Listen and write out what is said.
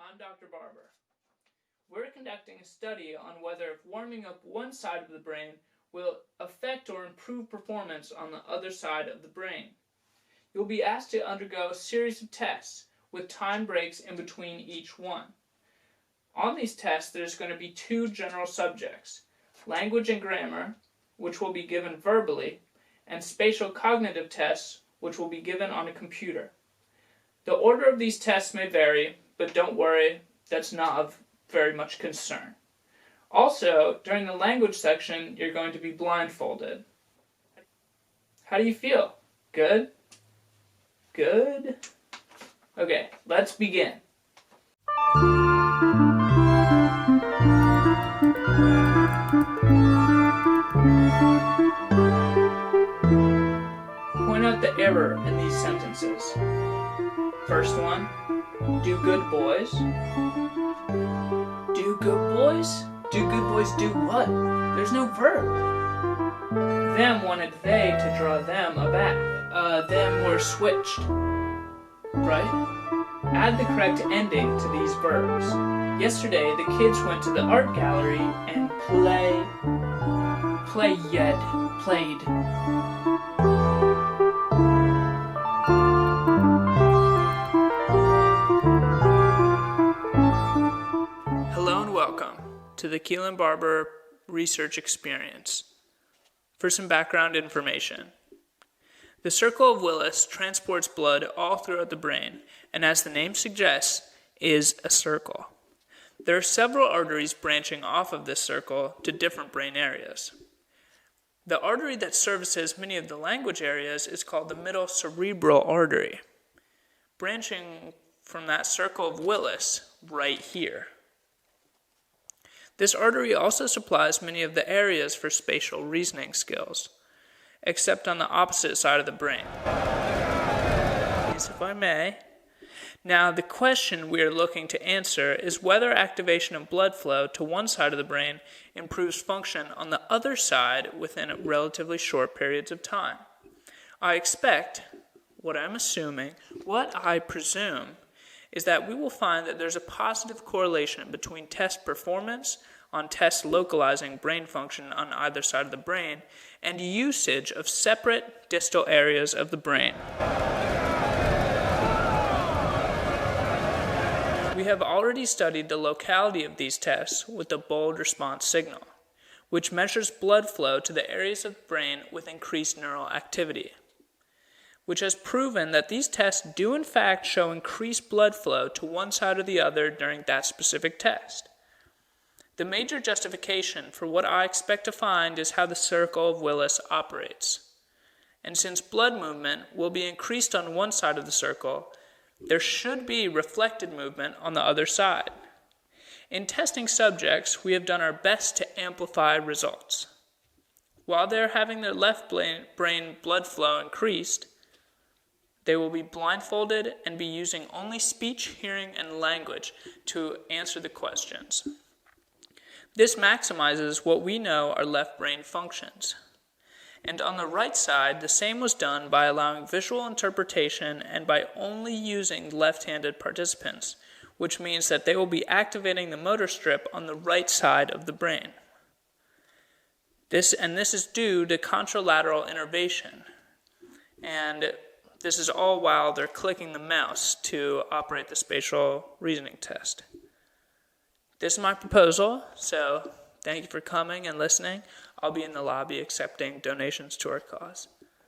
I'm Dr. Barber. We're conducting a study on whether if warming up one side of the brain will affect or improve performance on the other side of the brain. You'll be asked to undergo a series of tests with time breaks in between each one. On these tests, there's going to be two general subjects: language and grammar, which will be given verbally, and spatial cognitive tests, which will be given on a computer. The order of these tests may vary, but don't worry, that's not of very much concern. Also, during the language section, you're going to be blindfolded. How do you feel? Good? Good? Okay, let's begin. Point out the error in these sentences. First one, do good boys. Do good boys? Do good boys do what? There's no verb. Them wanted they to draw them a bath. Them were switched. Right? Add the correct ending to these verbs. Yesterday, the kids went to the art gallery and played. Hello and welcome to the Keelan Barber Research Experience. For some background information, the circle of Willis transports blood all throughout the brain, and as the name suggests, is a circle. There are several arteries branching off of this circle to different brain areas. The artery that services many of the language areas is called the middle cerebral artery, branching from that circle of Willis right here. This artery also supplies many of the areas for spatial reasoning skills, except on the opposite side of the brain. Please, if I may. Now, the question we are looking to answer is whether activation of blood flow to one side of the brain improves function on the other side within relatively short periods of time. I presume, is that we will find that there's a positive correlation between test performance on tests localizing brain function on either side of the brain and usage of separate distal areas of the brain. We have already studied the locality of these tests with the bold response signal, which measures blood flow to the areas of the brain with increased neural activity, which has proven that these tests do in fact show increased blood flow to one side or the other during that specific test. The major justification for what I expect to find is how the circle of Willis operates. And since blood movement will be increased on one side of the circle, there should be reflected movement on the other side. In testing subjects, we have done our best to amplify results. While they're having their left brain blood flow increased, they will be blindfolded and be using only speech, hearing, and language to answer the questions. This maximizes what we know are left brain functions. And on the right side, the same was done by allowing visual interpretation and by only using left-handed participants, which means that they will be activating the motor strip on the right side of the brain. This is due to contralateral innervation. And this is all while they're clicking the mouse to operate the spatial reasoning test. This is my proposal, so thank you for coming and listening. I'll be in the lobby accepting donations to our cause.